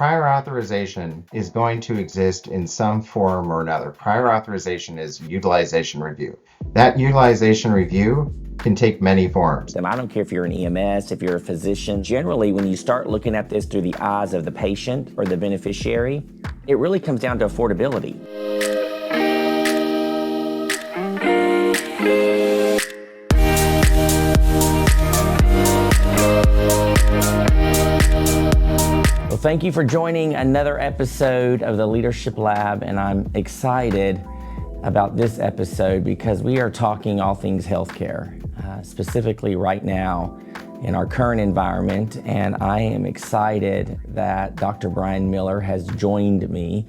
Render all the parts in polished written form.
Prior authorization is going to exist in some form or another. Prior authorization is utilization review. That utilization review can take many forms. I don't care if you're an EMS, if you're a physician. Generally, when you start looking at this through the eyes of the patient or the beneficiary, it really comes down to affordability. Well, thank you for joining another episode of the Leadership Lab, and I'm excited about this episode because we are talking all things healthcare, specifically right now in our current environment, and I am excited that Dr. Brian Miller has joined me.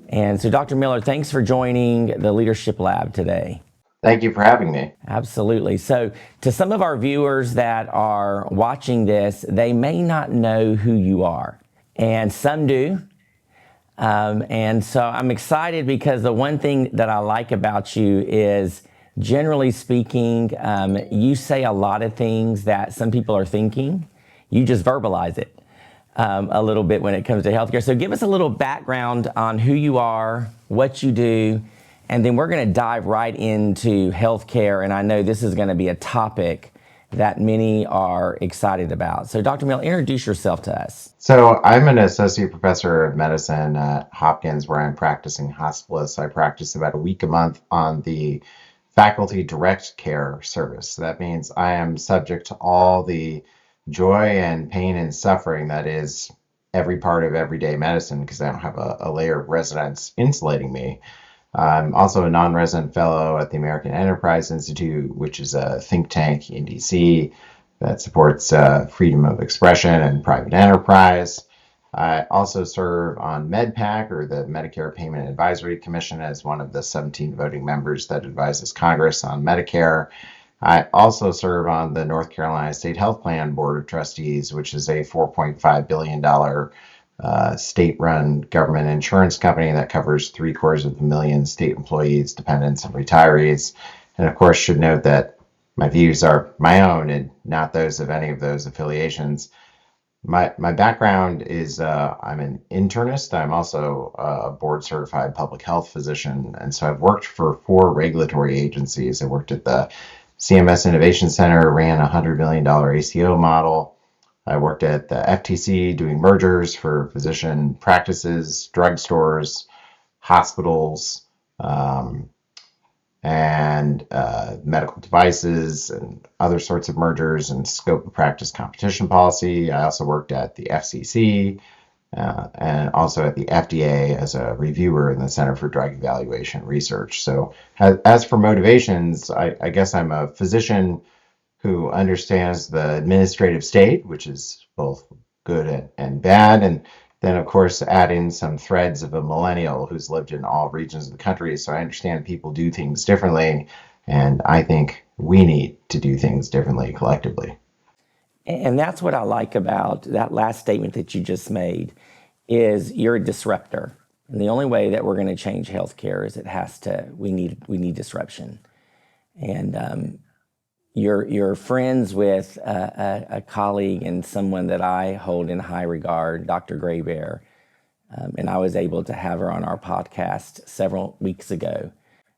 And so, Dr. Miller, thanks for joining the Leadership Lab today. Thank you for having me. Absolutely. So to some of our viewers that are watching this, they may not know who you are, and some do. And so I'm excited because the one thing that I like about you is, generally speaking, you say a lot of things that some people are thinking. You just verbalize it a little bit when it comes to healthcare. So give us a little background on who you are, what you do, and then we're going to dive right into healthcare. And I know this is going to be a topic that many are excited about. So Dr. Miller, introduce yourself to us. So I'm an associate professor of medicine at Hopkins, where I'm practicing hospitalist. I practice about a week a month on the faculty direct care service. So that means I am subject to all the joy and pain and suffering that is every part of everyday medicine, because I don't have a layer of residents insulating me. I'm also a non-resident fellow at the American Enterprise Institute, which is a think tank in DC that supports freedom of expression and private enterprise. I also serve on MedPAC, or the Medicare Payment Advisory Commission, as one of the 17 voting members that advises Congress on Medicare. I also serve on the North Carolina State Health Plan Board of Trustees, which is a $4.5 billion state-run government insurance company that covers 750,000 state employees, dependents, and retirees. And of course, should note that my views are my own and not those of any of those affiliations. My background is I'm an internist. I'm also a board-certified public health physician, and so I've worked for 4 regulatory agencies. I worked at the CMS Innovation Center, ran a $100 million ACO model. I worked at the FTC doing mergers for physician practices, drugstores, hospitals, and medical devices and other sorts of mergers and scope of practice competition policy. I also worked at the FCC and also at the FDA as a reviewer in the Center for Drug Evaluation Research. So as for motivations, I guess I'm a physician who understands the administrative state, which is both good and bad, and then of course add in some threads of a millennial who's lived in all regions of the country. So I understand people do things differently, and I think we need to do things differently collectively. And that's what I like about that last statement that you just made, is you're a disruptor. And the only way that we're going to change healthcare is we need disruption. And you're friends with a colleague and someone that I hold in high regard, Dr. Graybear, and I was able to have her on our podcast several weeks ago.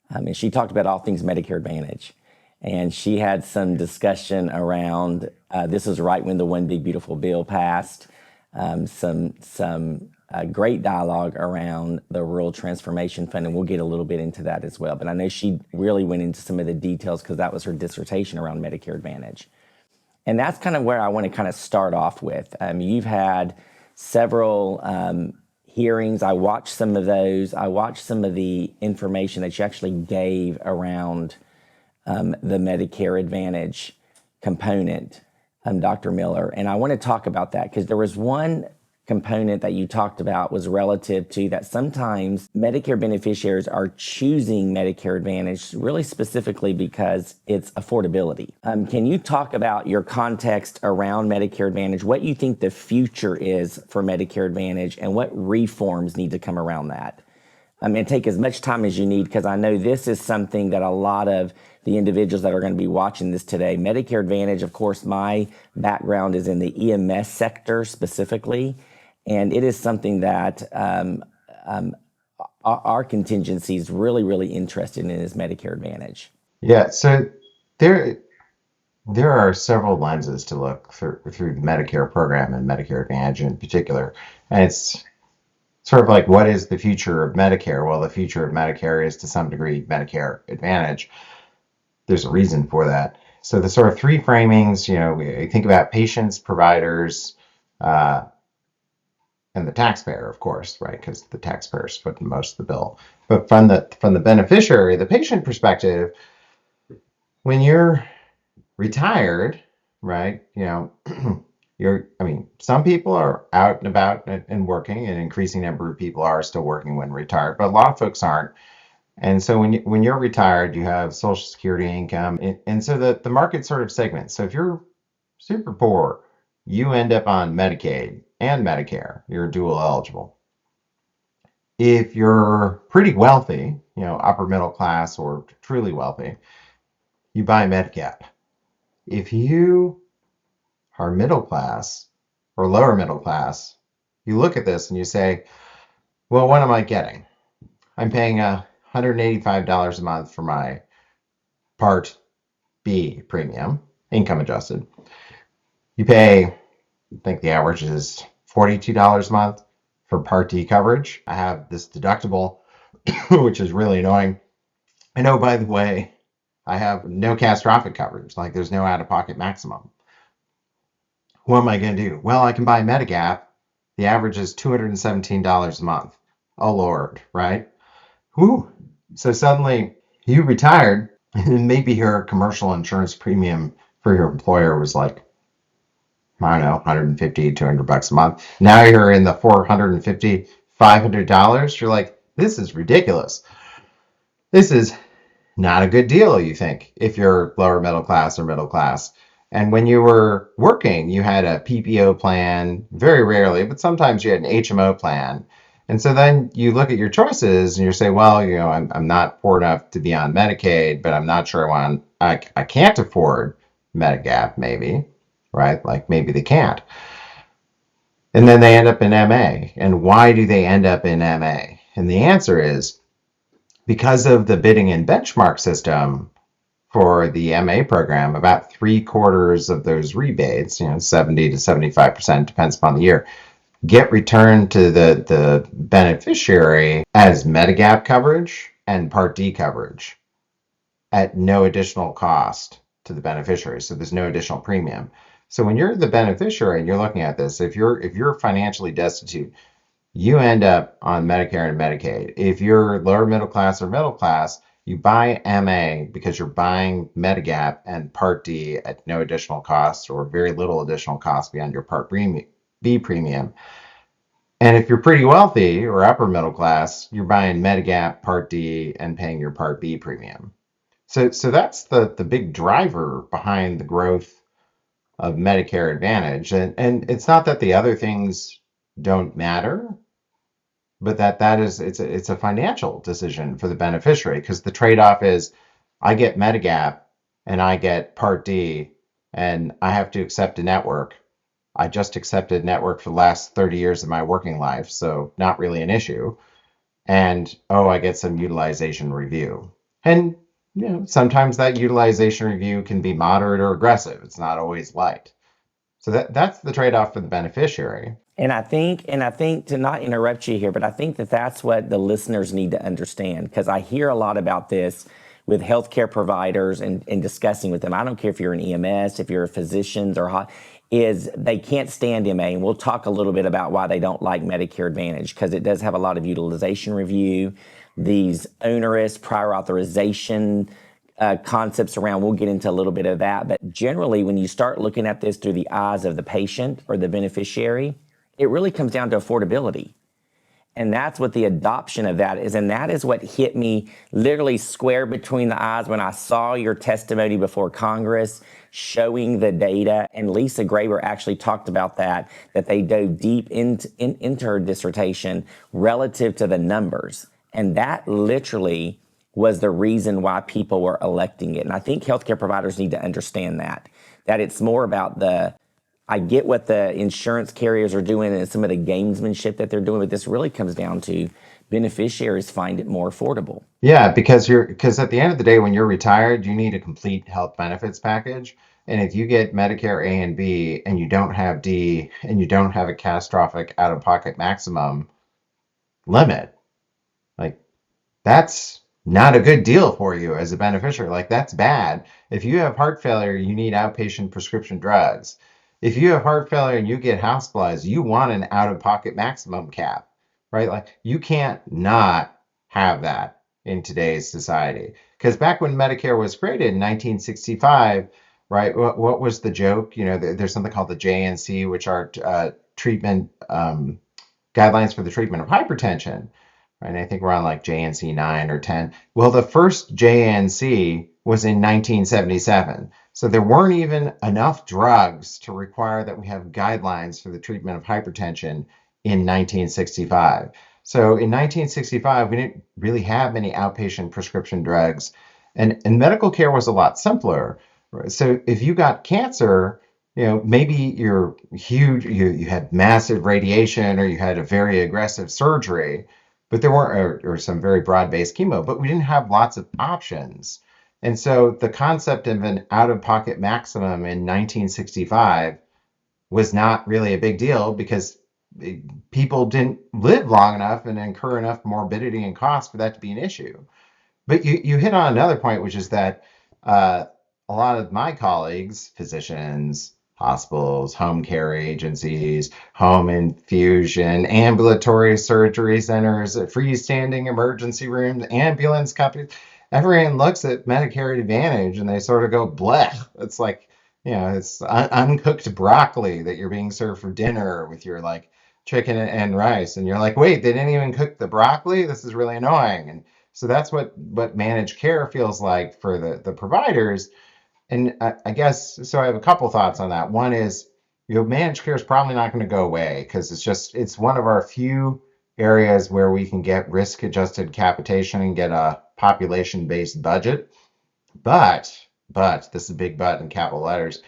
And she talked about all things Medicare Advantage. And she had some discussion around, this was right when the One Big Beautiful Bill passed, some great dialogue around the Rural Transformation Fund, and we'll get a little bit into that as well. But I know she really went into some of the details because that was her dissertation around Medicare Advantage. And that's kind of where I want to kind of start off with. You've had several hearings. I watched some of those. I watched some of the information that you actually gave around the Medicare Advantage component, Dr. Miller. And I want to talk about that because there was one component that you talked about was relative to that sometimes Medicare beneficiaries are choosing Medicare Advantage really specifically because it's affordability. Can you talk about your context around Medicare Advantage, what you think the future is for Medicare Advantage, and what reforms need to come around that? Take as much time as you need, because I know this is something that a lot of the individuals that are going to be watching this today, Medicare Advantage, of course, my background is in the EMS sector specifically. And it is something that our contingency is really, really interested in is Medicare Advantage. Yeah, so there there are several lenses to look through the Medicare program and Medicare Advantage in particular. And it's sort of like, what is the future of Medicare? Well, the future of Medicare is to some degree Medicare Advantage. There's a reason for that. So the sort of three framings, we think about patients, providers, uh, and the taxpayer, of course, right? Because the taxpayer is footing most of the bill. But from the beneficiary, the patient perspective, when you're retired, right? Some people are out and about and working, an increasing number of people are still working when retired, but a lot of folks aren't. And so when you're retired, you have Social Security income, and so the market sort of segments. So if you're super poor, you end up on Medicaid and Medicare. You're dual eligible. If you're pretty wealthy, upper middle class or truly wealthy, you buy Medigap. If you are middle class or lower middle class, you look at this and you say, well, what am I getting? I'm paying $185 a month for my Part B premium, income adjusted. You pay, I think the average is $42 a month for Part D coverage. I have this deductible, which is really annoying. And oh, by the way, I have no catastrophic coverage, like there's no out of pocket maximum. What am I going to do? Well, I can buy Medigap. The average is $217 a month. Oh, Lord, right? Whew. So suddenly you retired, and maybe your commercial insurance premium for your employer was like, I don't know, 150, $200 a month. Now you're in the 450, $500. You're like, this is ridiculous. This is not a good deal, you think, if you're lower middle class or middle class. And when you were working, you had a PPO plan, very rarely, but sometimes you had an HMO plan. And so then you look at your choices and you say, well, I'm not poor enough to be on Medicaid, but I'm not sure I can't afford Medigap, maybe, right? Like maybe they can't. And then they end up in MA. And why do they end up in MA? And the answer is because of the bidding and benchmark system for the MA program, about 3/4 of those rebates, 70 to 75%, depends upon the year, get returned to the beneficiary as Medigap coverage and Part D coverage at no additional cost to the beneficiary. So there's no additional premium. So when you're the beneficiary and you're looking at this, if you're financially destitute, you end up on Medicare and Medicaid. If you're lower middle class or middle class, you buy MA because you're buying Medigap and Part D at no additional cost or very little additional cost beyond your Part B premium. And if you're pretty wealthy or upper middle class, you're buying Medigap, Part D, and paying your Part B premium. So that's the big driver behind the growth of Medicare Advantage. And it's not that the other things don't matter, but that is it's a financial decision for the beneficiary because the trade-off is I get Medigap and I get Part D and I have to accept a network. I just accepted network for the last 30 years of my working life, so not really an issue. And oh, I get some utilization review. And sometimes that utilization review can be moderate or aggressive. It's not always light. So that's the trade-off for the beneficiary. And I think to not interrupt you here, but I think that that's what the listeners need to understand because I hear a lot about this with healthcare providers and discussing with them. I don't care if you're an EMS, if you're a physician, is they can't stand MA. And we'll talk a little bit about why they don't like Medicare Advantage because it does have a lot of utilization review, these onerous prior authorization concepts around. We'll get into a little bit of that. But generally, when you start looking at this through the eyes of the patient or the beneficiary, it really comes down to affordability. And that's what the adoption of that is. And that is what hit me literally square between the eyes when I saw your testimony before Congress showing the data. And Lisa Graber actually talked about that they dove deep into her dissertation relative to the numbers. And that literally was the reason why people were electing it. And I think healthcare providers need to understand that it's more about the I get what the insurance carriers are doing and some of the gamesmanship that they're doing, but this really comes down to beneficiaries find it more affordable. Yeah, because at the end of the day, when you're retired, you need a complete health benefits package. And if you get Medicare A and B and you don't have D and you don't have a catastrophic out-of-pocket maximum limit, like that's not a good deal for you as a beneficiary. Like that's bad. If you have heart failure, you need outpatient prescription drugs. If you have heart failure and you get hospitalized, you want an out-of-pocket maximum cap, right? Like you can't not have that in today's society. Because back when Medicare was created in 1965, right? What was the joke? You know, there's something called the JNC, which are treatment guidelines for the treatment of hypertension. Right? And I think we're on like JNC 9 or 10. Well, the first JNC was in 1977. So there weren't even enough drugs to require that we have guidelines for the treatment of hypertension in 1965. So in 1965, we didn't really have many outpatient prescription drugs, and medical care was a lot simpler. Right? So if you got cancer, you know, maybe you're huge, you had massive radiation or you had a very aggressive surgery, but there weren't, or some very broad-based chemo, but we didn't have lots of options. And so the concept of an out-of-pocket maximum in 1965 was not really a big deal because people didn't live long enough and incur enough morbidity and cost for that to be an issue. But you hit on another point, which is that uh, a lot of my colleagues, physicians, hospitals, home care agencies, home infusion, ambulatory surgery centers, freestanding emergency rooms, ambulance companies, everyone looks at Medicare Advantage and they sort of go, bleh. It's like, you know, it's uncooked broccoli that you're being served for dinner with your like chicken and rice. And you're like, wait, they didn't even cook the broccoli? This is really annoying. And so that's what managed care feels like for the providers. And I guess so. I have a couple thoughts on that. One is, you know, managed care is probably not going to go away because it's one of our few areas where we can get risk adjusted capitation and get a population based budget. But this is a big but in capital letters.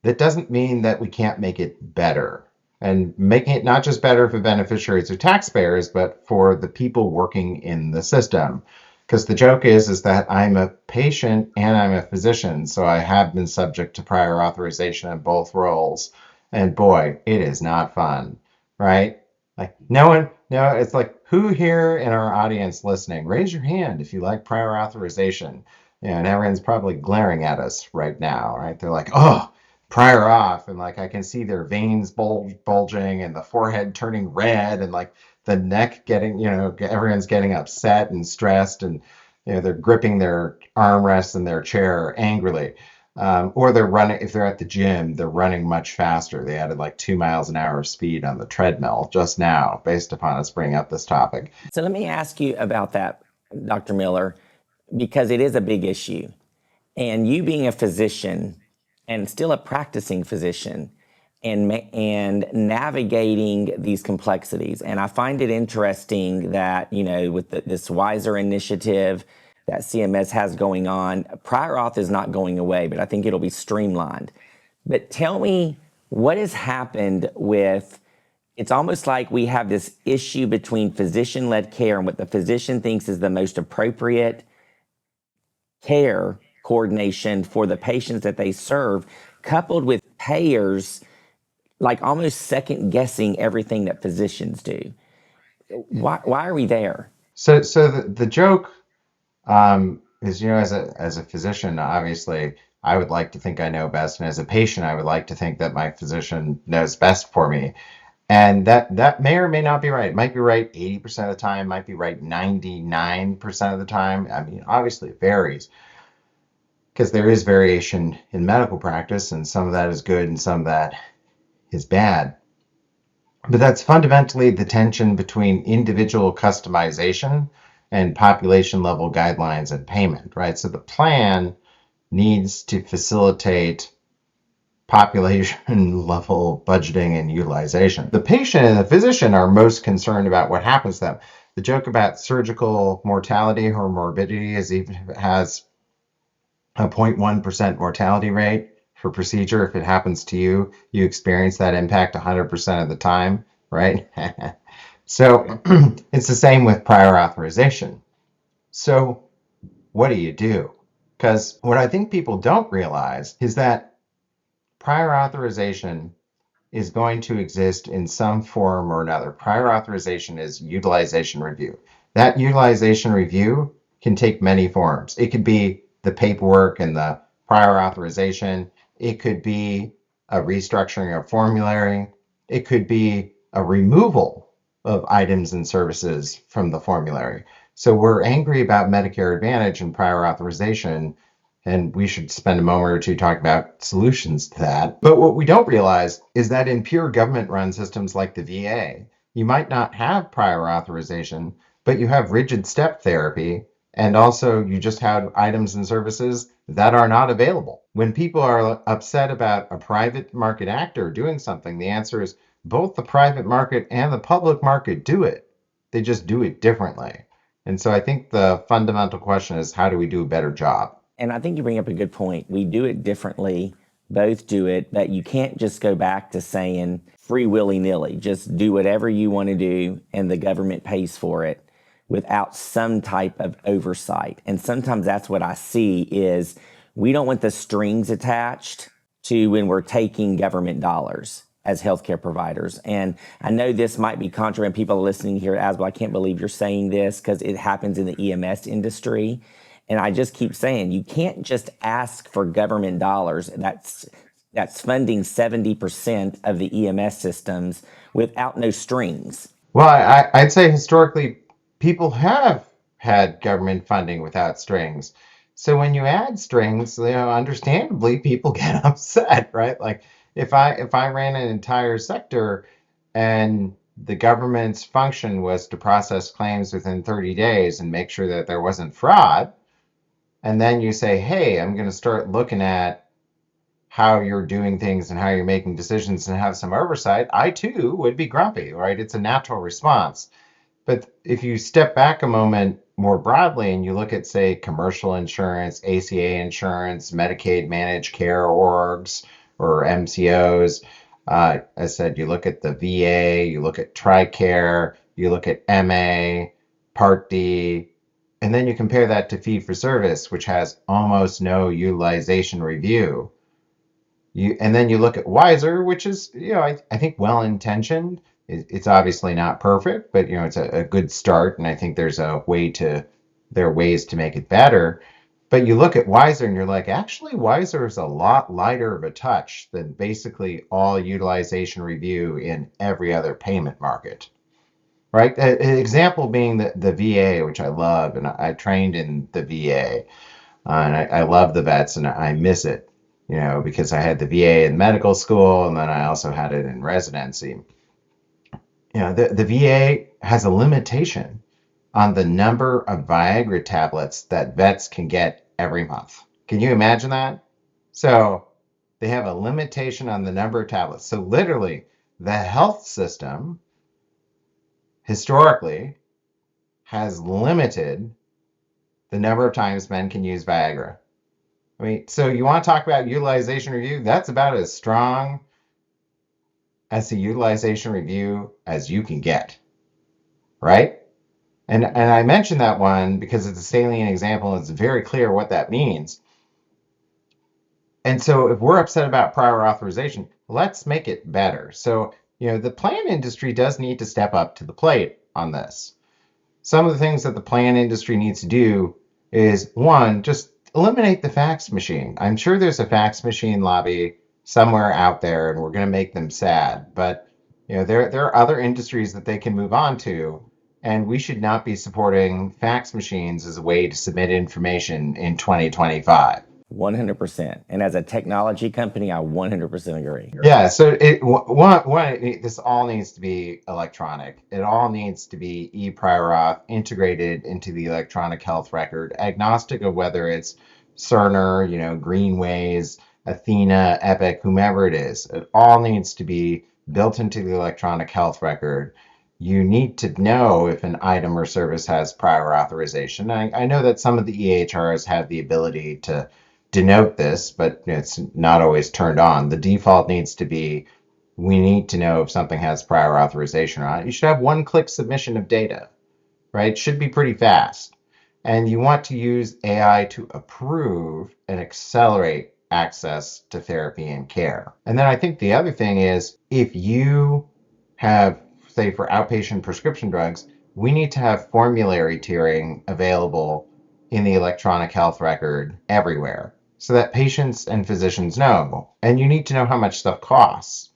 That doesn't mean that we can't make it better. And making it not just better for beneficiaries or taxpayers, but for the people working in the system. Because the joke is that I'm a patient and I'm a physician, so I have been subject to prior authorization in both roles. And boy, it is not fun, right? Like no one, no, it's like who here in our audience listening, raise your hand if you like prior authorization. You know, and everyone's probably glaring at us right now, right? They're like, oh, prior off, and like I can see their veins bulging and the forehead turning red and like the neck getting, you know, everyone's getting upset and stressed, and you know they're gripping their armrests in their chair angrily, or they're running. If they're at the gym, they're running much faster. They added like 2 miles an hour of speed on the treadmill just now based upon us bringing up this topic. So let me ask you about that, Dr. Miller, because it is a big issue. And you being a physician and still a practicing physician and navigating these complexities. And I find it interesting that, you know, with this Wiser initiative that CMS has going on, prior auth is not going away, but I think it'll be streamlined. But tell me what has happened with, it's almost like we have this issue between physician-led care and what the physician thinks is the most appropriate care coordination for the patients that they serve, coupled with payers like almost second guessing everything that physicians do. Why are we there? So the joke is, you know, as a physician, obviously, I would like to think I know best, and as a patient, I would like to think that my physician knows best for me. And that may or may not be right. It might be right 80% of the time, might be right 99% of the time. I mean, obviously it varies because there is variation in medical practice, and some of that is good and some of that is bad. But that's fundamentally the tension between individual customization and population level guidelines and payment, right? So the plan needs to facilitate population level budgeting and utilization. The patient and the physician are most concerned about what happens to them. The joke about surgical mortality or morbidity is even if it has a 0.1% mortality rate, for procedure. If it happens to you, you experience that impact 100% of the time, right? So it's the same with prior authorization. So what do? Because what I think people don't realize is that prior authorization is going to exist in some form or another. Prior authorization is utilization review. That utilization review can take many forms. It could be the paperwork and the prior authorization. It could be a restructuring of formulary. It could be a removal of items and services from the formulary. So we're angry about Medicare Advantage and prior authorization, and we should spend a moment or two talking about solutions to that. But what we don't realize is that in pure government run systems like the VA, you might not have prior authorization, but you have rigid step therapy. And also, you just have items and services that are not available. When people are upset about a private market actor doing something, the answer is both the private market and the public market do it. They just do it differently. And so I think the fundamental question is, how do we do a better job? And I think you bring up a good point. We do it differently, both do it, but you can't just go back to saying free willy nilly, just do whatever you want to do and the government pays for it without some type of oversight. And sometimes that's what I see is we don't want the strings attached to when we're taking government dollars as healthcare providers. And I know this might be contrary, and people are listening here, Asbel, I can't believe you're saying this because it happens in the EMS industry. And I just keep saying, you can't just ask for government dollars that's funding 70% of the EMS systems without no strings. Well, I'd say historically, people have had government funding without strings. So when you add strings, understandably, people get upset, right? Like if I ran an entire sector and the government's function was to process claims within 30 days and make sure that there wasn't fraud, and then you say, hey, I'm going to start looking at how you're doing things and how you're making decisions and have some oversight, I too would be grumpy, right? It's a natural response. But if you step back a moment more broadly and you look at, say, commercial insurance, ACA insurance, Medicaid managed care orgs, or MCOs, as I said, you look at the VA, you look at TRICARE, you look at MA, Part D, and then you compare that to fee for service, which has almost no utilization review. And then you look at Wiser, which is, I think well intentioned. It's obviously not perfect, but it's a good start, and I think there are ways to make it better. But you look at Wiser and you're like, actually, Wiser is a lot lighter of a touch than basically all utilization review in every other payment market, right? An example being the VA, which I love, and I trained in the VA, and I love the vets, and I miss it, because I had the VA in medical school, and then I also had it in residency. The VA has a limitation on the number of Viagra tablets that vets can get every month. Can you imagine that? So they have a limitation on the number of tablets. So literally, the health system historically has limited the number of times men can use Viagra. I mean, so you want to talk about utilization review? That's about as strong as the utilization review as you can get, right? And I mentioned that one because it's a salient example. And it's very clear what that means. And so if we're upset about prior authorization, let's make it better. So, the plan industry does need to step up to the plate on this. Some of the things that the plan industry needs to do is, one, just eliminate the fax machine. I'm sure there's a fax machine lobby somewhere out there, and we're going to make them sad. But there are other industries that they can move on to, and we should not be supporting fax machines as a way to submit information in 2025. 100%. And as a technology company, I 100% agree. Yeah, so this all needs to be electronic. It all needs to be e-prior auth integrated into the electronic health record, agnostic of whether it's Cerner, Greenways, Athena, Epic, whomever it is. It all needs to be built into the electronic health record. You need to know if an item or service has prior authorization. I know that some of the EHRs have the ability to denote this, but it's not always turned on. The default needs to be, we need to know if something has prior authorization or not. You should have one-click submission of data, right? It should be pretty fast. And you want to use AI to approve and accelerate access to therapy and care. And then I think the other thing is, if you have, say, for outpatient prescription drugs, we need to have formulary tiering available in the electronic health record everywhere so that patients and physicians know. And you need to know how much stuff costs.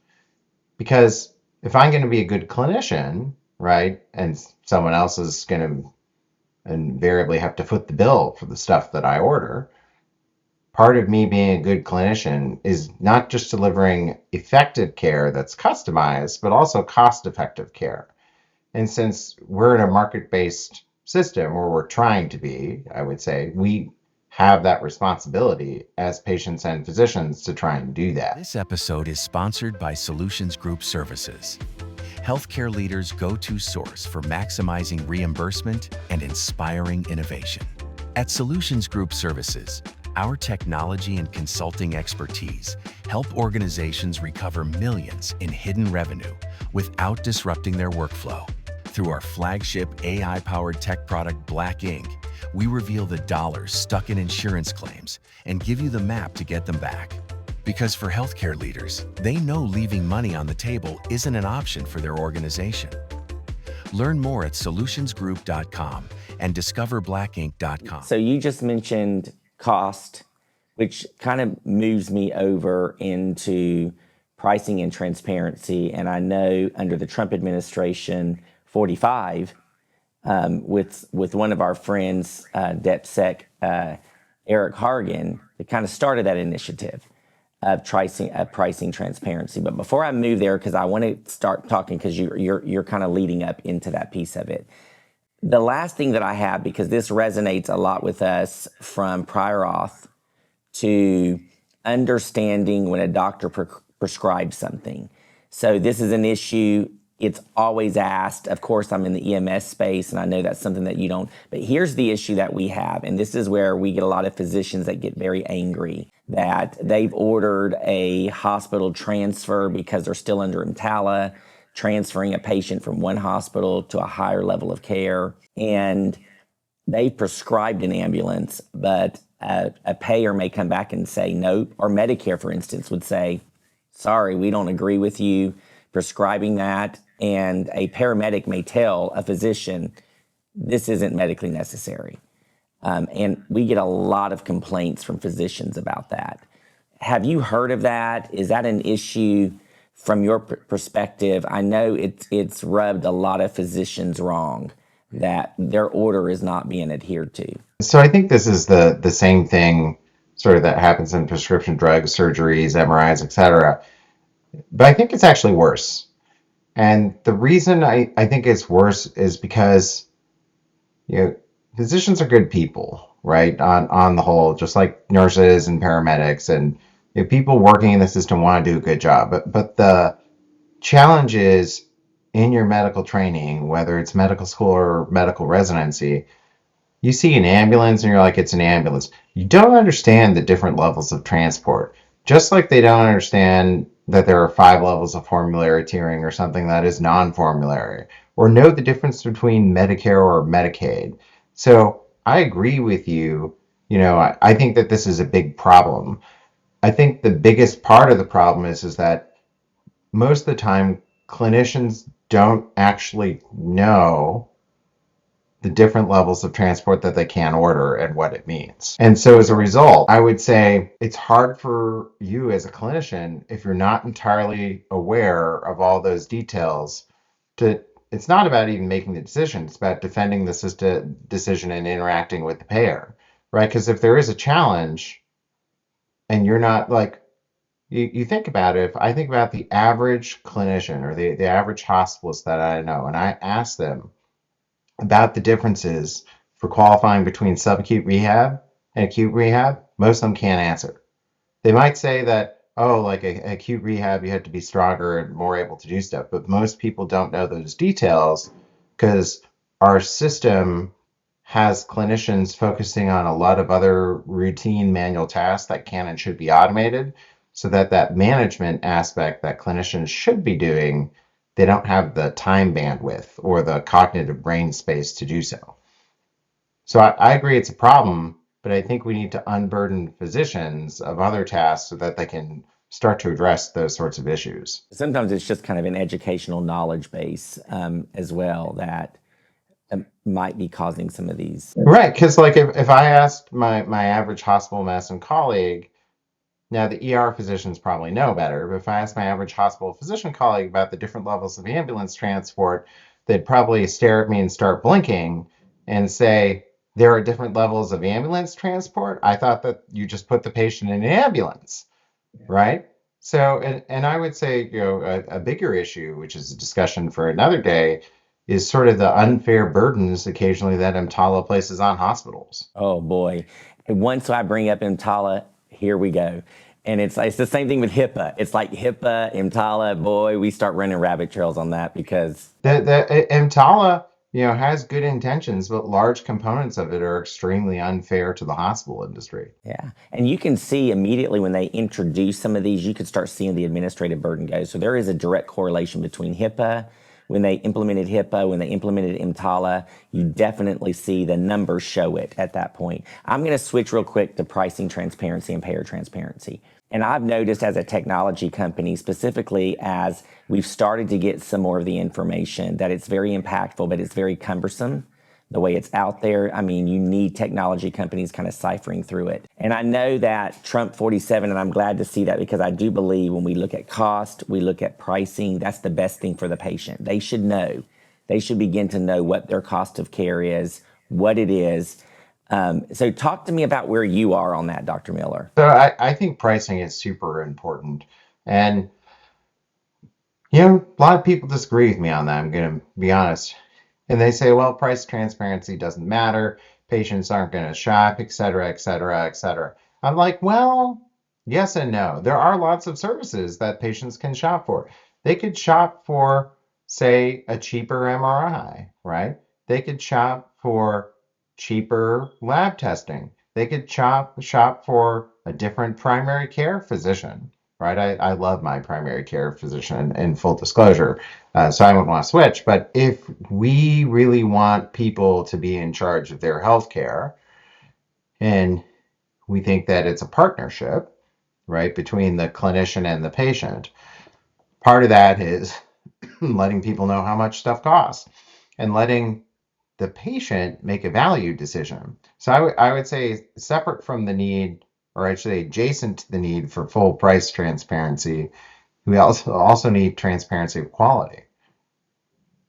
Because if I'm going to be a good clinician, right, and someone else is going to invariably have to foot the bill for the stuff that I order, part of me being a good clinician is not just delivering effective care that's customized, but also cost-effective care. And since we're in a market-based system, or we're trying to be, I would say, we have that responsibility as patients and physicians to try and do that. This episode is sponsored by Solutions Group Services, healthcare leaders' go-to source for maximizing reimbursement and inspiring innovation. At Solutions Group Services, our technology and consulting expertise help organizations recover millions in hidden revenue without disrupting their workflow. Through our flagship AI-powered tech product, Black Ink, we reveal the dollars stuck in insurance claims and give you the map to get them back. Because for healthcare leaders, they know leaving money on the table isn't an option for their organization. Learn more at solutionsgroup.com and discoverblacking.com. So you just mentioned cost, which kind of moves me over into pricing and transparency. And I know under the Trump administration, 45, with one of our friends, DepSec Eric Hargan, that kind of started that initiative of pricing transparency. But before I move there, because I want to start talking, because you're kind of leading up into that piece of it. The last thing that I have, because this resonates a lot with us, from prior auth to understanding when a doctor prescribes something. So this is an issue. It's always asked. Of course, I'm in the EMS space, and I know that's something that you don't. But here's the issue that we have, and this is where we get a lot of physicians that get very angry that they've ordered a hospital transfer because they're still under EMTALA, transferring a patient from one hospital to a higher level of care, and they prescribed an ambulance, but a payer may come back and say no, or Medicare, for instance, would say, sorry, we don't agree with you prescribing that. And a paramedic may tell a physician, this isn't medically necessary. And we get a lot of complaints from physicians about that. Have you heard of that? Is that an issue from your perspective? I know it's rubbed a lot of physicians wrong, that their order is not being adhered to. So I think this is the same thing sort of that happens in prescription drugs, surgeries, MRIs, etc. But I think it's actually worse. And the reason I think it's worse is because, physicians are good people, right? On the whole, just like nurses and paramedics, and people working in the system want to do a good job. But the challenge is, in your medical training, whether it's medical school or medical residency, you see an ambulance and you're like, it's an ambulance. You don't understand the different levels of transport. Just like they don't understand that there are 5 levels of formulary tiering or something that is non-formulary, or know the difference between Medicare or Medicaid. So I agree with you. I think that this is a big problem. I think the biggest part of the problem is that most of the time clinicians don't actually know the different levels of transport that they can order and what it means. And so as a result, I would say it's hard for you as a clinician, if you're not entirely aware of all those details, it's not about even making the decision. It's about defending the decision and interacting with the payer, right? Because if there is a challenge and you're not like, you think about it, if I think about the average clinician or the average hospitalist that I know, and I ask them about the differences for qualifying between subacute rehab and acute rehab, most of them can't answer. They might say that, oh, like acute rehab, you have to be stronger and more able to do stuff, but most people don't know those details because our system has clinicians focusing on a lot of other routine manual tasks that can and should be automated, so that that management aspect that clinicians should be doing, they don't have the time bandwidth or the cognitive brain space to do so. So I agree it's a problem, but I think we need to unburden physicians of other tasks so that they can start to address those sorts of issues. Sometimes it's just kind of an educational knowledge base as well that might be causing some of these. Right, because like if I asked my average hospital medicine colleague, now the ER physicians probably know better, but if I asked my average hospital physician colleague about the different levels of ambulance transport, they'd probably stare at me and start blinking and say, there are different levels of ambulance transport. I thought that you just put the patient in an ambulance, right? So, and I would say, a bigger issue, which is a discussion for another day, is sort of the unfair burdens occasionally that EMTALA places on hospitals. Oh boy. And once I bring up EMTALA, here we go. And it's the same thing with HIPAA. It's like HIPAA, EMTALA, boy, we start running rabbit trails on that because The EMTALA, has good intentions, but large components of it are extremely unfair to the hospital industry. yeah. And you can see immediately when they introduce some of these, you could start seeing the administrative burden go. So there is a direct correlation between HIPAA. When they implemented HIPAA, when they implemented EMTALA, you definitely see the numbers show it at that point. I'm going to switch real quick to pricing transparency and payer transparency. And I've noticed as a technology company, specifically as we've started to get some more of the information, that it's very impactful, but it's very cumbersome the way it's out there. I mean, you need technology companies kind of ciphering through it. And I know that Trump 47, and I'm glad to see that because I do believe when we look at cost, we look at pricing, that's the best thing for the patient. They should know. They should begin to know what their cost of care is, what it is. So talk to me about where you are on that, Dr. Miller. So I think pricing is super important. And, a lot of people disagree with me on that. I'm going to be honest. And they say, well, price transparency doesn't matter. Patients aren't going to shop, et cetera, et cetera, et cetera. I'm like, well, yes and no. There are lots of services that patients can shop for. They could shop for, say, a cheaper MRI, right? They could shop for cheaper lab testing. They could shop for a different primary care physician, right? I love my primary care physician in full disclosure, so I wouldn't want to switch. But if we really want people to be in charge of their health care, and we think that it's a partnership, right, between the clinician and the patient, part of that is letting people know how much stuff costs and letting the patient make a value decision. So I would say separate from the need, or actually adjacent to the need for full price transparency, we also need transparency of quality,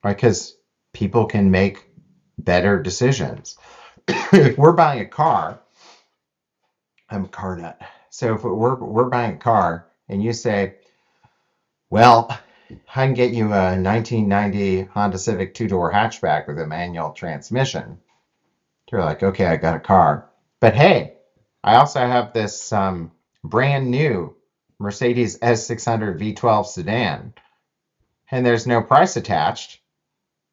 right? Because people can make better decisions. If we're buying a car, I'm a car nut. So if we're buying a car and you say, well, I can get you a 1990 Honda Civic two-door hatchback with a manual transmission. You're like, okay, I got a car. But hey, I also have this brand new Mercedes S600 V12 sedan, and there's no price attached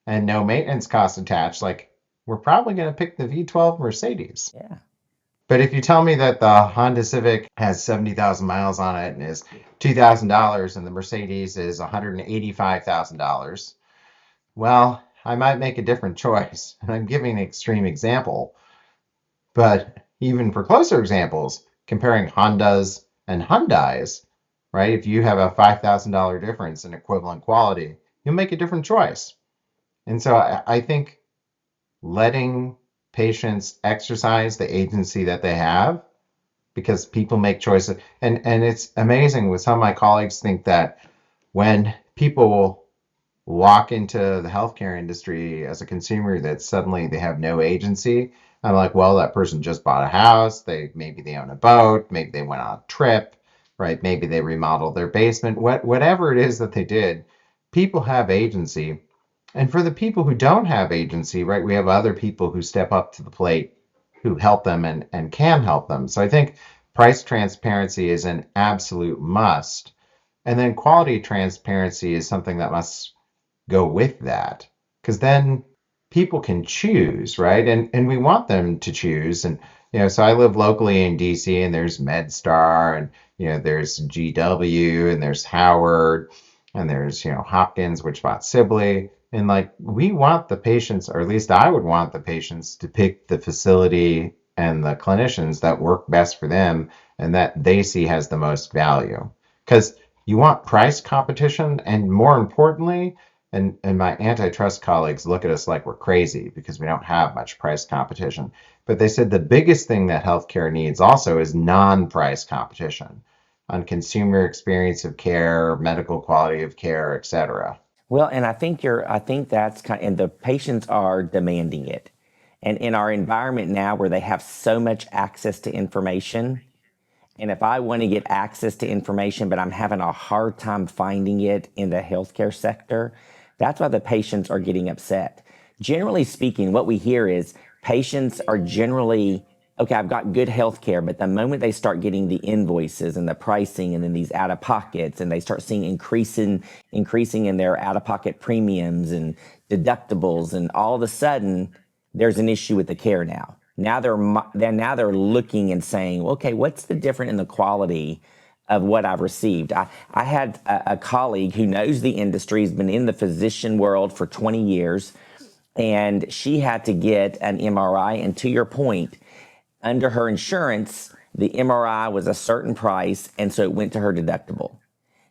and no maintenance cost attached. Like, we're probably going to pick the V12 Mercedes. Yeah. But if you tell me that the Honda Civic has 70,000 miles on it and is $2,000 and the Mercedes is $185,000, well, I might make a different choice. And I'm giving an extreme example. But even for closer examples, comparing Hondas and Hyundais, right? If you have a $5,000 difference in equivalent quality, you'll make a different choice. And so I think letting patients exercise the agency that they have, because people make choices. And it's amazing with some of my colleagues think that when people walk into the healthcare industry as a consumer, that suddenly they have no agency. I'm like, well, that person just bought a house. Maybe they own a boat. Maybe they went on a trip, right? Maybe they remodeled their basement. Whatever it is that they did, people have agency. And for the people who don't have agency, right, we have other people who step up to the plate, who help them and can help them. So I think price transparency is an absolute must. And then quality transparency is something that must go with that. Because then people can choose, right? And we want them to choose. And so I live locally in DC, and there's MedStar, and there's GW, and there's Howard, and there's Hopkins, which bought Sibley. And like we want the patients, or at least I would want the patients to pick the facility and the clinicians that work best for them and that they see has the most value. Because you want price competition, and more importantly, and my antitrust colleagues look at us like we're crazy because we don't have much price competition. But they said the biggest thing that healthcare needs also is non-price competition on consumer experience of care, medical quality of care, et cetera. Well, and I think that's kind, and the patients are demanding it. And in our environment now where they have so much access to information, and if I want to get access to information, but I'm having a hard time finding it in the healthcare sector, that's why the patients are getting upset. Generally speaking, what we hear is patients are generally, okay, I've got good health care, but the moment they start getting the invoices and the pricing and then these out of pockets, and they start seeing increasing in their out of pocket premiums and deductibles, and all of a sudden there's an issue with the care now. Now they're looking and saying, okay, what's the difference in the quality of what I've received? I had a colleague who knows the industry, has been in the physician world for 20 years, and she had to get an MRI. And to your point, under her insurance, the MRI was a certain price, and so it went to her deductible.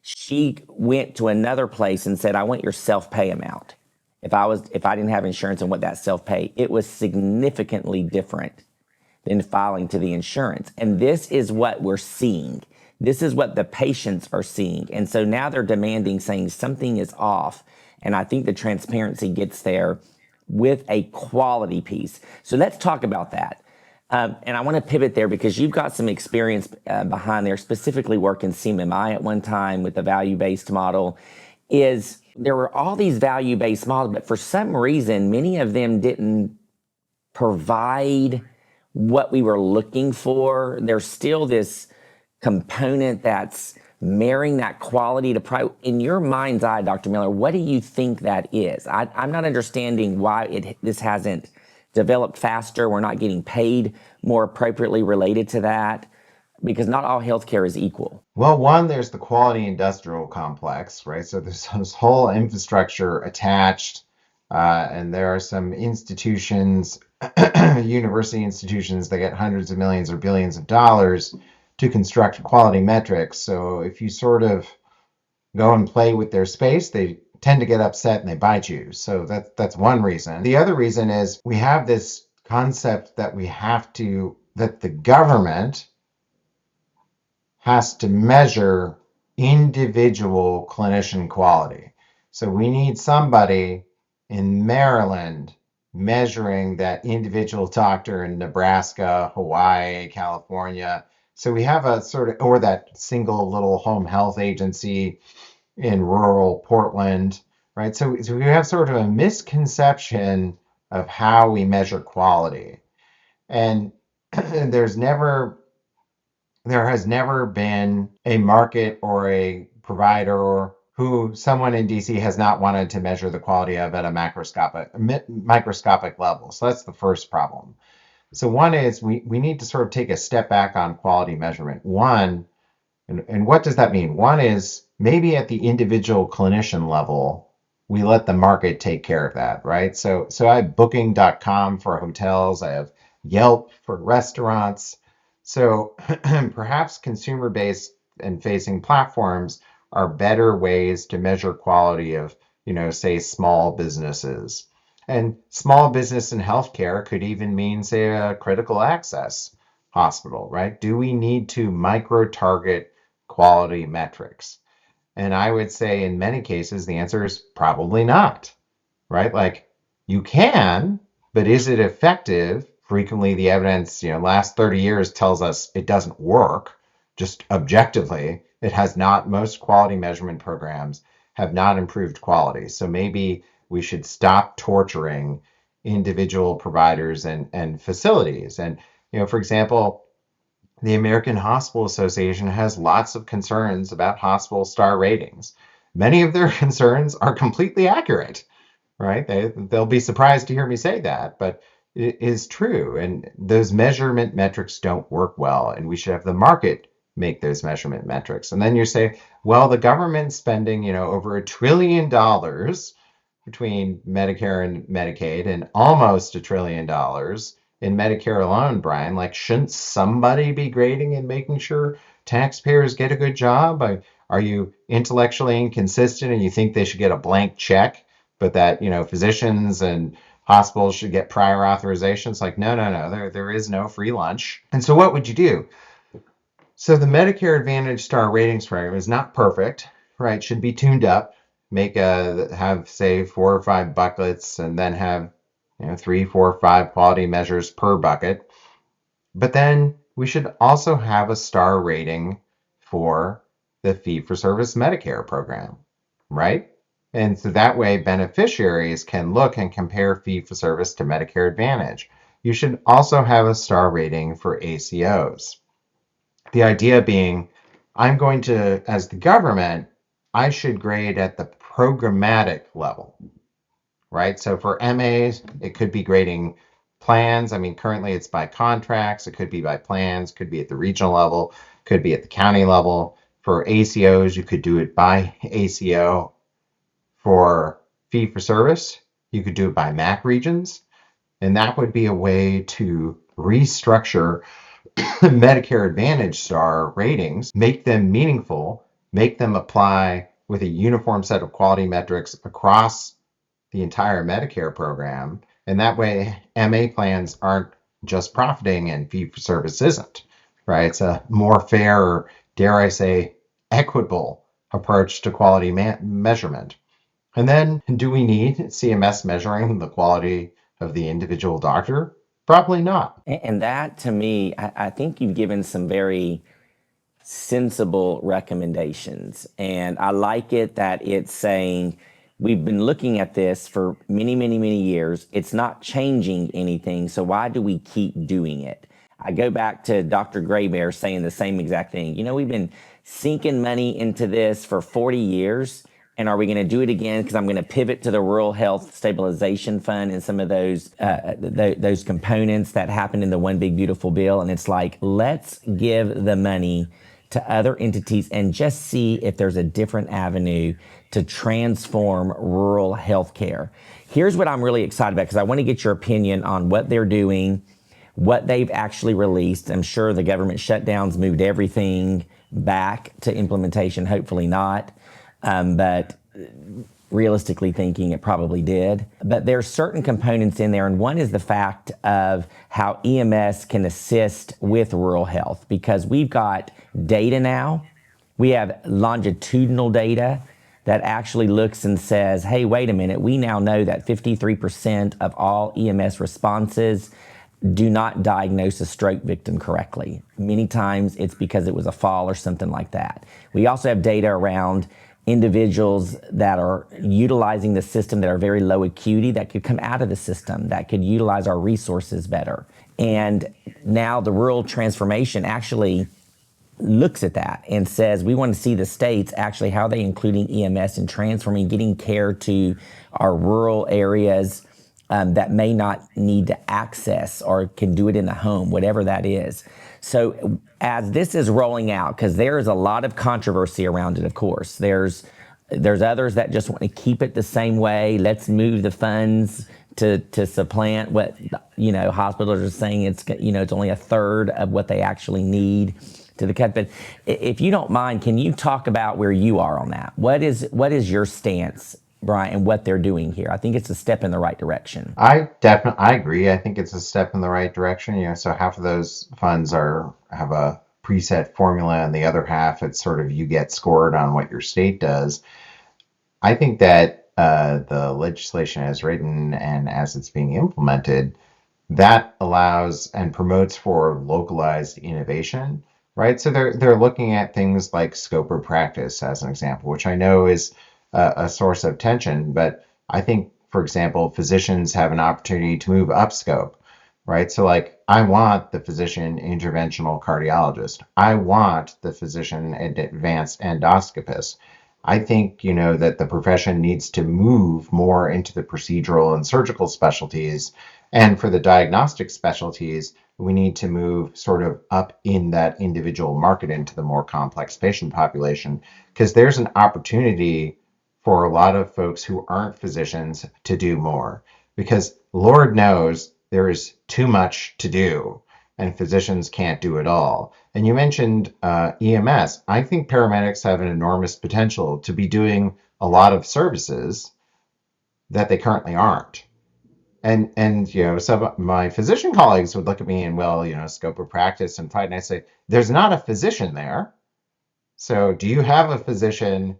She went to another place and said, I want your self-pay amount. If I didn't have insurance and what that self-pay, it was significantly different than filing to the insurance. And this is what we're seeing. This is what the patients are seeing. And so now they're demanding, saying something is off. And I think the transparency gets there with a quality piece. So let's talk about that. And I want to pivot there because you've got some experience behind there, specifically working CMMI at one time with the value-based model. There were all these value-based models, but for some reason, many of them didn't provide what we were looking for. There's still this component that's marrying that quality to price. In your mind's eye, Dr. Miller, what do you think that is? I'm not understanding why this hasn't developed faster. We're not getting paid more appropriately related to that, because not all healthcare is equal. Well, one, there's the quality industrial complex, right? So there's this whole infrastructure attached, and there are some institutions, university institutions, that get hundreds of millions or billions of dollars to construct quality metrics. So if you sort of go and play with their space, they tend to get upset and they bite you. So that's one reason. The other reason is we have this concept that that the government has to measure individual clinician quality. So we need somebody in Maryland measuring that individual doctor in Nebraska, Hawaii, California. So we have a sort of, or that single little home health agency in rural Portland, right? So we have sort of a misconception of how we measure quality. And there has never been a market or a provider who someone in DC has not wanted to measure the quality of at a microscopic level. So that's the first problem. So one is we need to sort of take a step back on quality measurement. One, and what does that mean? One is maybe at the individual clinician level, we let the market take care of that, right? So I have booking.com for hotels, I have Yelp for restaurants. So perhaps consumer-based and facing platforms are better ways to measure quality of, say, small businesses. And small business in healthcare could even mean, say, a critical access hospital, right? Do we need to micro-target quality metrics? And I would say in many cases, the answer is probably not, right? Like you can, but is it effective? Frequently, the evidence, last 30 years tells us it doesn't work. Just objectively, it has not. Most quality measurement programs have not improved quality. So maybe we should stop torturing individual providers and facilities. And, for example, the American Hospital Association has lots of concerns about hospital star ratings. Many of their concerns are completely accurate, right? They'll be surprised to hear me say that, but it is true. And those measurement metrics don't work well, and we should have the market make those measurement metrics. And then you say, well, the government's spending, over $1 trillion between Medicare and Medicaid, and almost $1 trillion in Medicare alone, Brian. Like, shouldn't somebody be grading and making sure taxpayers get a good job? Are you intellectually inconsistent and you think they should get a blank check, but that, physicians and hospitals should get prior authorizations? Like, no, no, no, there is no free lunch. And so what would you do? So the Medicare Advantage star ratings program is not perfect, right? Should be tuned up. Have say 4 or 5 buckets, and then have 3, 4, 5 quality measures per bucket. But then we should also have a star rating for the fee-for-service Medicare program, right? And so that way beneficiaries can look and compare fee-for-service to Medicare Advantage. You should also have a star rating for ACOs. The idea being, as the government, I should grade at the programmatic level, right? So for MAs, it could be grading plans. I mean, currently it's by contracts. It could be by plans, could be at the regional level, could be at the county level. For ACOs, you could do it by ACO. For fee for service, you could do it by MAC regions. And that would be a way to restructure Medicare Advantage star ratings, make them meaningful, make them apply with a uniform set of quality metrics across the entire Medicare program. And that way, MA plans aren't just profiting and fee for service isn't, right? It's a more fair, or dare I say, equitable approach to quality measurement. And then, do we need CMS measuring the quality of the individual doctor? Probably not. And that, to me, I think you've given some very sensible recommendations. And I like it that it's saying we've been looking at this for many, many, many years. It's not changing anything. So why do we keep doing it? I go back to Dr. Graybear saying the same exact thing. We've been sinking money into this for 40 years. And are we going to do it again? Because I'm going to pivot to the Rural Health Stabilization Fund and some of those components that happened in the One Big Beautiful Bill. And it's like, let's give the money to other entities and just see if there's a different avenue to transform rural healthcare. Here's what I'm really excited about, because I want to get your opinion on what they're doing, what they've actually released. I'm sure the government shutdowns moved everything back to implementation, hopefully not. But realistically thinking, it probably did. But there's certain components in there, and one is the fact of how EMS can assist with rural health, because we've got data now. We have longitudinal data that actually looks and says, hey, wait a minute, we now know that 53% of all EMS responses do not diagnose a stroke victim correctly. Many times it's because it was a fall or something like that. We also have data around individuals that are utilizing the system that are very low acuity, that could come out of the system, that could utilize our resources better. And now the rural transformation actually looks at that and says, we want to see the states actually how they including EMS and transforming, getting care to our rural areas that may not need to access or can do it in the home, whatever that is. So as this is rolling out, because there is a lot of controversy around it, of course, there's others that just want to keep it the same way. Let's move the funds to supplant what hospitals are saying. It's only a third of what they actually need to the cut. But if you don't mind, can you talk about where you are on that? What is your stance, Brian, and what they're doing here? I think it's a step in the right direction. I agree. I think it's a step in the right direction. So half of those funds have a preset formula, and the other half, it's sort of you get scored on what your state does. I think that the legislation as written and as it's being implemented, that allows and promotes for localized innovation, right? So they're looking at things like scope of practice as an example, which I know is a source of tension, but I think, for example, physicians have an opportunity to move up scope, right? So like, I want the physician interventional cardiologist. I want the physician advanced endoscopist. I think, that the profession needs to move more into the procedural and surgical specialties. And for the diagnostic specialties, we need to move sort of up in that individual market into the more complex patient population, because there's an opportunity for a lot of folks who aren't physicians to do more. Because Lord knows there is too much to do, and physicians can't do it all. And you mentioned EMS. I think paramedics have an enormous potential to be doing a lot of services that they currently aren't. And some of my physician colleagues would look at me and, well, scope of practice and fight, and I say, there's not a physician there. So do you have a physician?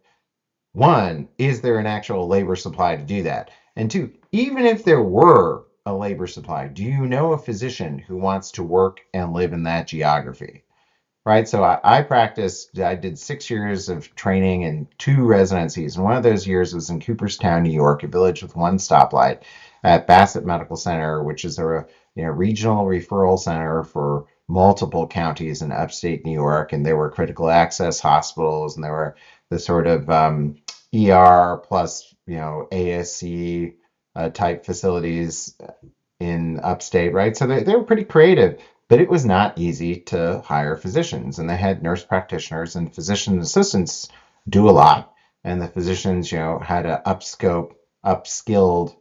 One, is there an actual labor supply to do that? And two, even if there were a labor supply, do you know a physician who wants to work and live in that geography? Right. So I did 6 years of training and 2 residencies. And one of those years was in Cooperstown, New York, a village with one stoplight, at Bassett Medical Center, which is a regional referral center for multiple counties in upstate New York. And there were critical access hospitals, and there were the sort of ER plus, ASC type facilities in upstate, right? So they were pretty creative, but it was not easy to hire physicians. And they had nurse practitioners and physician assistants do a lot. And the physicians, had a upskilled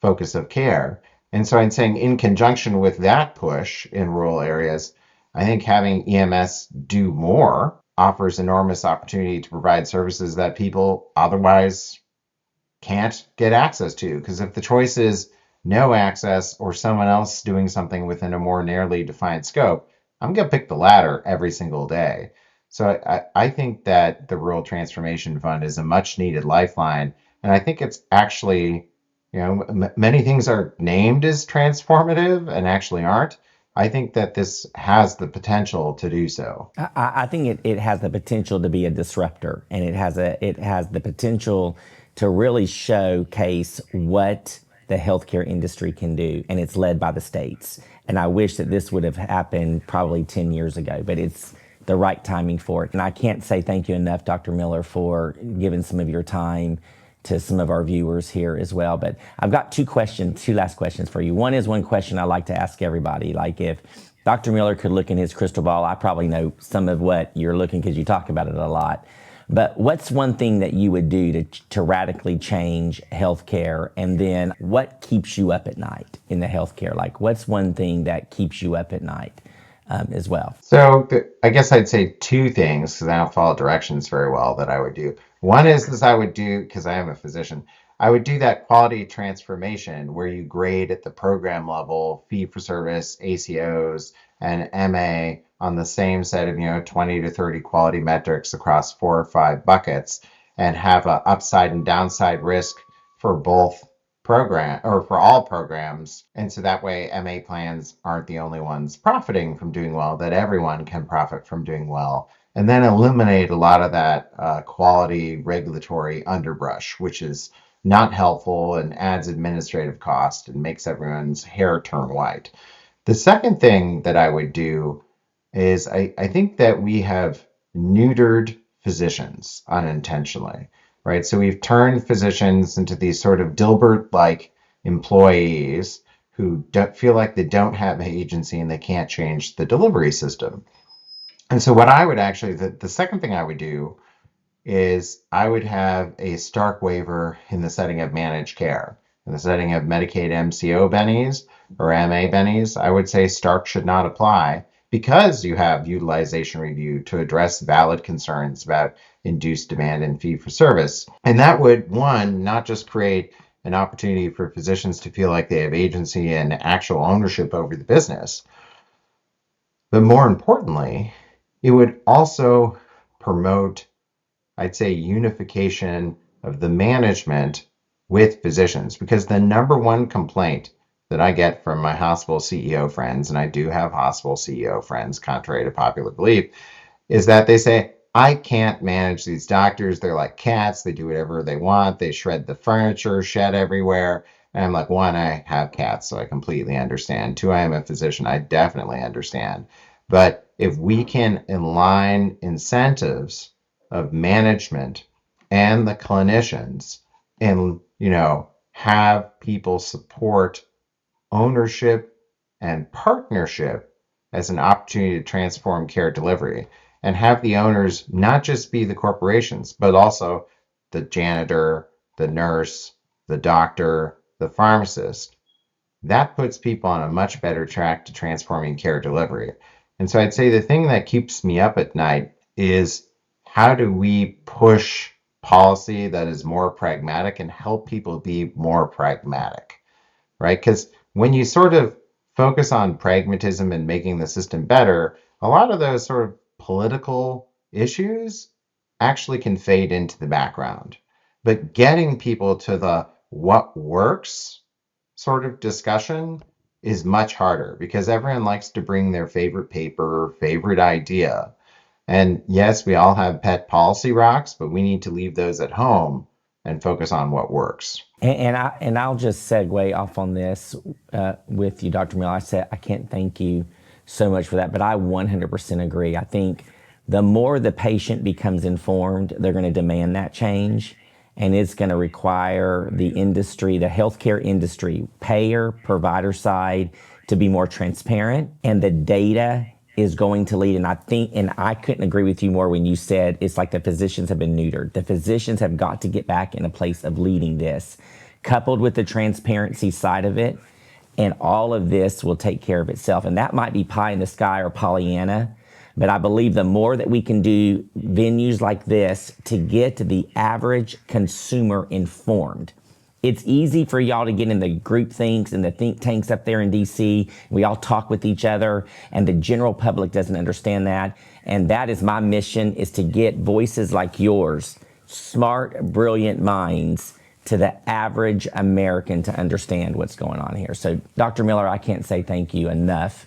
focus of care. And so I'm saying, in conjunction with that push in rural areas, I think having EMS do more offers enormous opportunity to provide services that people otherwise can't get access to. Because if the choice is no access or someone else doing something within a more narrowly defined scope, I'm going to pick the latter every single day. So I think that the Rural Transformation Fund is a much needed lifeline. And I think it's actually, many things are named as transformative and actually aren't. I think that this has the potential to do so. I think it has the potential to be a disruptor, and it has the potential to really showcase what the healthcare industry can do, and it's led by the states. And I wish that this would have happened probably 10 years ago, but it's the right timing for it. And I can't say thank you enough, Dr. Miller, for giving some of your time to some of our viewers here as well. But I've got two last questions for you. One is one question I like to ask everybody. Like, if Dr. Miller could look in his crystal ball, I probably know some of what you're looking because you talk about it a lot. But what's one thing that you would do to radically change healthcare? And then what keeps you up at night in the healthcare? Like, what's one thing that keeps you up at night as well? So I guess I'd say two things, because I don't follow directions very well, that I would do. One is I would do, because I am a physician, I would do that quality transformation where you grade at the program level, fee for service, ACOs, and M.A. on the same set of 20 to 30 quality metrics across 4 or 5 buckets, and have a upside and downside risk for both program, or for all programs. And so that way MA plans aren't the only ones profiting from doing well, that everyone can profit from doing well. And then eliminate a lot of that quality regulatory underbrush, which is not helpful and adds administrative cost and makes everyone's hair turn white. The second thing that I would do is I think that we have neutered physicians unintentionally, right? So we've turned physicians into these sort of Dilbert-like employees who don't feel like they don't have agency and they can't change the delivery system. And so what I would actually, the second thing I would do is I would have a stark waiver in the setting of managed care. In the setting of Medicaid MCO bennies or MA bennies, I would say stark should not apply, because you have utilization review to address valid concerns about induced demand and fee for service. And that would, one, not just create an opportunity for physicians to feel like they have agency and actual ownership over the business, but more importantly, it would also promote, I'd say, unification of the management with physicians. Because the number one complaint that I get from my hospital CEO friends, and I do have hospital CEO friends, contrary to popular belief, is that they say, I can't manage these doctors. They're like cats. They do whatever they want. They shred the furniture, shed everywhere. And I'm like, one, I have cats, so I completely understand. Two, I am a physician. I definitely understand. But if we can align incentives of management and the clinicians and, have people support ownership and partnership as an opportunity to transform care delivery, and have the owners not just be the corporations, but also the janitor, the nurse, the doctor, the pharmacist. That puts people on a much better track to transforming care delivery. And so I'd say the thing that keeps me up at night is, how do we push policy that is more pragmatic and help people be more pragmatic, right? Because when you sort of focus on pragmatism and making the system better, a lot of those sort of political issues actually can fade into the background. But getting people to the what works sort of discussion is much harder, because everyone likes to bring their favorite paper, favorite idea. And yes, we all have pet policy rocks, but we need to leave those at home and focus on what works. I'll just segue off on this with you, Dr. Miller. I can't thank you so much for that, but I 100% agree. I think the more the patient becomes informed, they're going to demand that change, and it's going to require the industry, the healthcare industry, payer, provider side, to be more transparent, and the data is going to lead. And I couldn't agree with you more when you said it's like the physicians have been neutered. The physicians have got to get back in a place of leading this, coupled with the transparency side of it. And all of this will take care of itself. And that might be pie in the sky or Pollyanna, but I believe the more that we can do venues like this to get the average consumer informed. It's easy for y'all to get in the group thinks and the think tanks up there in DC. We all talk with each other, and the general public doesn't understand that. And that is my mission, is to get voices like yours, smart, brilliant minds, to the average American to understand what's going on here. So, Dr. Miller, I can't say thank you enough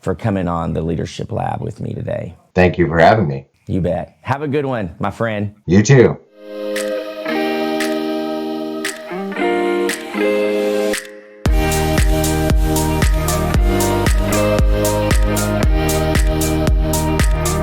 for coming on the Leadership Lab with me today. Thank you for having me. You bet. Have a good one, my friend. You too.